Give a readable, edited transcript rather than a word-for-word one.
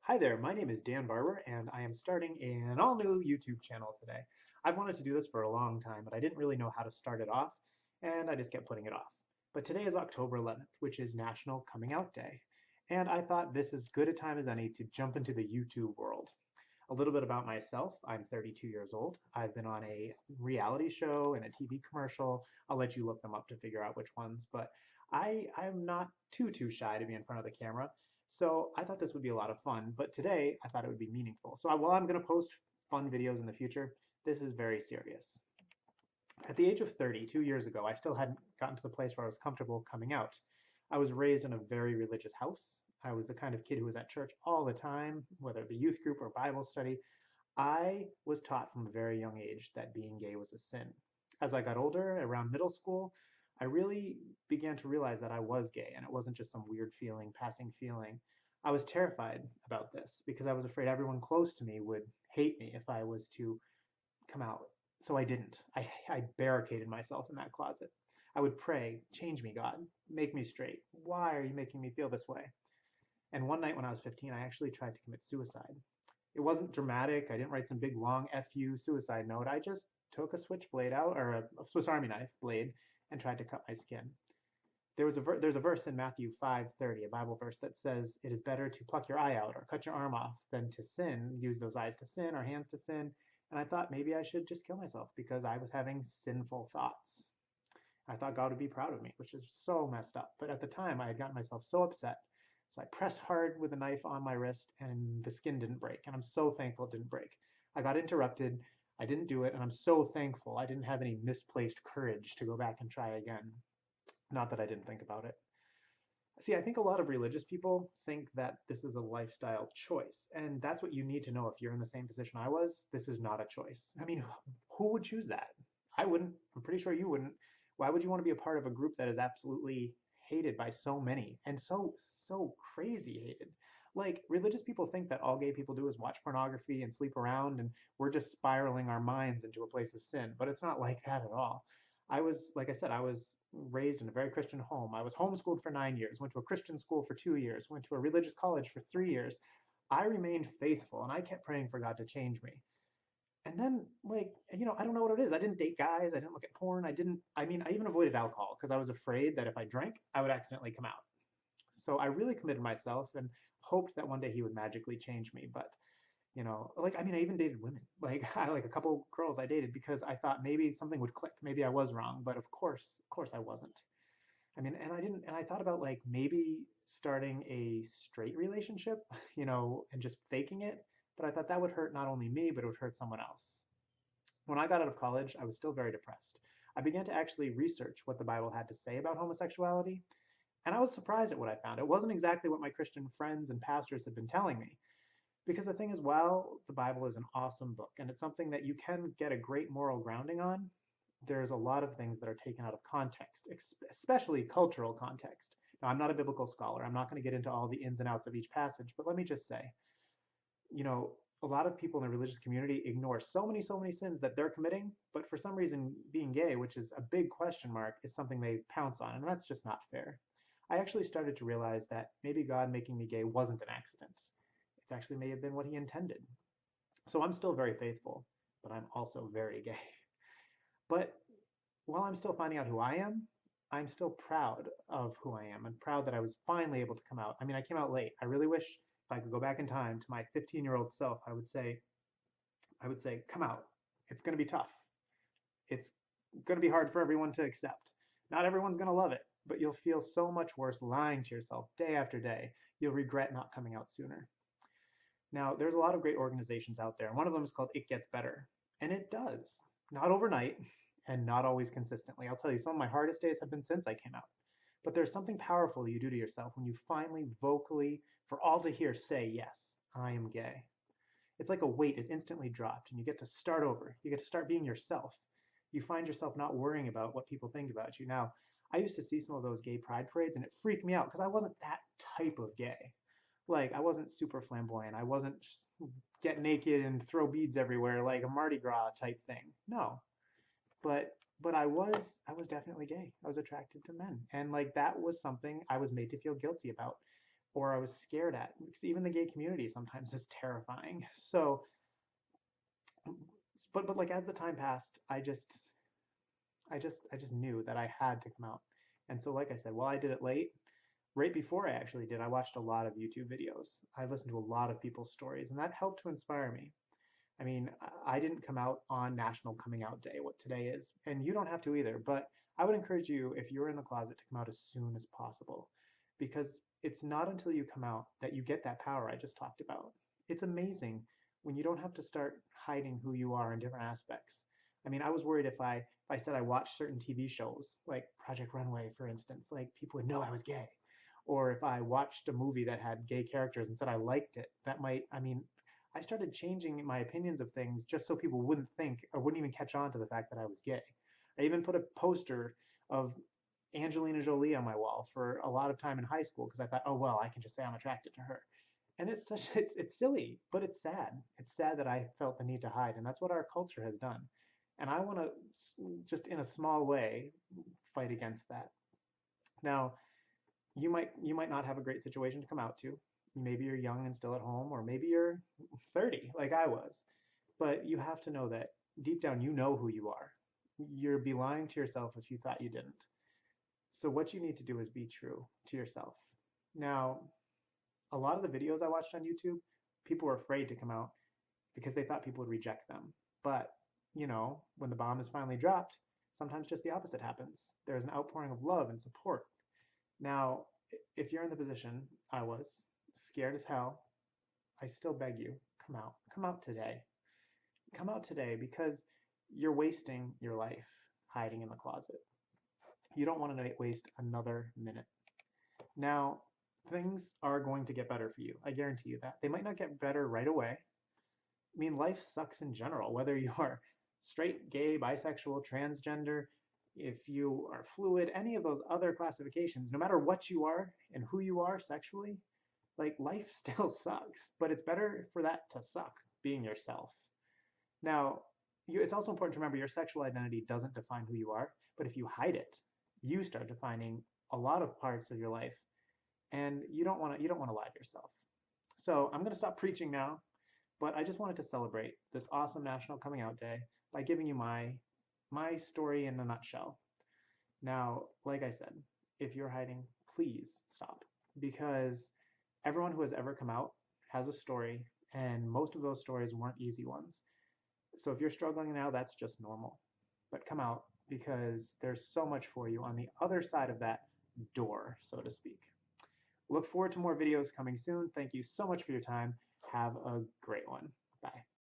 Hi there, my name is Dan Barbour, and I am starting an all new YouTube channel today. I've wanted to do this for a long time, but I didn't really know how to start it off, and I just kept putting it off. But today is October 11th, which is National Coming Out Day, and I thought this is good a time as any to jump into the YouTube world. A little bit about myself. I'm 32 years old. I've been on a reality show and a TV commercial. I'll let you look them up to figure out which ones, but I'm not too shy to be in front of the camera. So I thought this would be a lot of fun, but today I thought it would be meaningful. So while I'm going to post fun videos in the future, this is very serious. At the age of 30, 2 years ago, I still hadn't gotten to the place where I was comfortable coming out. I was raised in a very religious house. I was the kind of kid who was at church all the time, whether it be youth group or Bible study. I was taught from a very young age that being gay was a sin. As I got older, around middle school, I really began to realize that I was gay and it wasn't just some weird feeling, passing feeling. I was terrified about this because I was afraid everyone close to me would hate me if I was to come out. So I didn't. I barricaded myself in that closet. I would pray, change me, God, make me straight. Why are you making me feel this way? And one night when I was 15, I actually tried to commit suicide. It wasn't dramatic. I didn't write some big long FU suicide note. I just took a switchblade out, or a Swiss Army knife blade, and tried to cut my skin. There's a verse in Matthew 5:30, a Bible verse that says, "It is better to pluck your eye out or cut your arm off than to sin, use those eyes to sin or hands to sin." And I thought maybe I should just kill myself because I was having sinful thoughts. I thought God would be proud of me, which is so messed up. But at the time, I had gotten myself so upset. So I pressed hard with a knife on my wrist and the skin didn't break. And I'm so thankful it didn't break. I got interrupted. I didn't do it. And I'm so thankful I didn't have any misplaced courage to go back and try again. Not that I didn't think about it. See, I think a lot of religious people think that this is a lifestyle choice. And that's what you need to know if you're in the same position I was. This is not a choice. I mean, who would choose that? I wouldn't. I'm pretty sure you wouldn't. Why would you want to be a part of a group that is absolutely hated by so many and so crazy hated? Like, religious people think that all gay people do is watch pornography and sleep around, and we're just spiraling our minds into a place of sin. But it's not like that at all. Like I said, I was raised in a very Christian home. I was homeschooled for 9 years, went to a Christian school for 2 years, went to a religious college for 3 years. I remained faithful and I kept praying for God to change me. And then, I don't know what it is. I didn't date guys. I didn't look at porn. I even avoided alcohol because I was afraid that if I drank, I would accidentally come out. So I really committed myself and hoped that one day he would magically change me. But I even dated women. Like a couple girls I dated because I thought maybe something would click. Maybe I was wrong, but of course I wasn't. And I didn't, and I thought about like maybe starting a straight relationship, and just faking it. But I thought that would hurt not only me, but it would hurt someone else. When I got out of college, I was still very depressed. I began to actually research what the Bible had to say about homosexuality, and I was surprised at what I found. It wasn't exactly what my Christian friends and pastors had been telling me. Because the thing is, while the Bible is an awesome book and it's something that you can get a great moral grounding on, there's a lot of things that are taken out of context, especially cultural context. Now, I'm not a biblical scholar. I'm not going to get into all the ins and outs of each passage, but let me just say, you know, a lot of people in the religious community ignore so many sins that they're committing, but for some reason, being gay, which is a big question mark, is something they pounce on, and that's just not fair. I actually started to realize that maybe God making me gay wasn't an accident. It actually may have been what he intended. So I'm still very faithful, but I'm also very gay. But while I'm still finding out who I am, I'm still proud of who I am and proud that I was finally able to come out. I mean, I came out late. I really wish if I could go back in time to my 15-year-old self, I would say, come out. It's going to be tough. It's going to be hard for everyone to accept. Not everyone's going to love it, but you'll feel so much worse lying to yourself day after day. You'll regret not coming out sooner. Now, there's a lot of great organizations out there, and one of them is called It Gets Better. And it does. Not overnight, and not always consistently. I'll tell you, some of my hardest days have been since I came out. But there's something powerful you do to yourself when you finally vocally, for all to hear, say, yes, I am gay. It's like a weight is instantly dropped, and you get to start over. You get to start being yourself. You find yourself not worrying about what people think about you. Now, I used to see some of those gay pride parades, and it freaked me out because I wasn't that type of gay. Like, I wasn't super flamboyant. I wasn't get naked and throw beads everywhere like a Mardi Gras type thing. No. But I was definitely gay. I was attracted to men. And like that was something I was made to feel guilty about. or I was scared at, because even the gay community sometimes is terrifying. So, but like as the time passed, I just knew that I had to come out. And so, like I said, while I did it late, right before I actually did, I watched a lot of YouTube videos. I listened to a lot of people's stories, and that helped to inspire me. I mean, I didn't come out on National Coming Out Day, what today is, and you don't have to either, but I would encourage you, if you're in the closet, to come out as soon as possible, because it's not until you come out that you get that power I just talked about. It's amazing when you don't have to start hiding who you are in different aspects. I mean, I was worried if I said I watched certain TV shows, like Project Runway, for instance, like people would know I was gay. Or if I watched a movie that had gay characters and said I liked it, that might, I mean, I started changing my opinions of things just so people wouldn't think or wouldn't even catch on to the fact that I was gay. I even put a poster of Angelina Jolie on my wall for a lot of time in high school because I thought, oh well, I can just say I'm attracted to her. And it's silly, but it's sad. It's sad that I felt the need to hide, and that's what our culture has done. And I want to just in a small way fight against that. Now, you might not have a great situation to come out to. Maybe you're young and still at home, or maybe you're 30 like I was. But you have to know that deep down you know who you are. You'd be lying to yourself if you thought you didn't. So what you need to do is be true to yourself. Now, a lot of the videos I watched on YouTube, people were afraid to come out because they thought people would reject them. But, when the bomb is finally dropped, sometimes just the opposite happens. There's an outpouring of love and support. Now, if you're in the position I was, scared as hell, I still beg you, come out. Come out today. Come out today because you're wasting your life hiding in the closet. You don't want to waste another minute. Now, things are going to get better for you. I guarantee you that. They might not get better right away. I mean, life sucks in general, whether you are straight, gay, bisexual, transgender, if you are fluid, any of those other classifications, no matter what you are and who you are sexually, like life still sucks, but it's better for that to suck, being yourself. Now, it's also important to remember your sexual identity doesn't define who you are, but if you hide it, you start defining a lot of parts of your life, and you don't want to lie to yourself. So I'm going to stop preaching now, but I just wanted to celebrate this awesome National Coming Out Day by giving you my story in a nutshell. Now, like I said, if you're hiding, please stop, because everyone who has ever come out has a story, and most of those stories weren't easy ones. So if you're struggling now, that's just normal. But come out because there's so much for you on the other side of that door, so to speak. Look forward to more videos coming soon. Thank you so much for your time. Have a great one.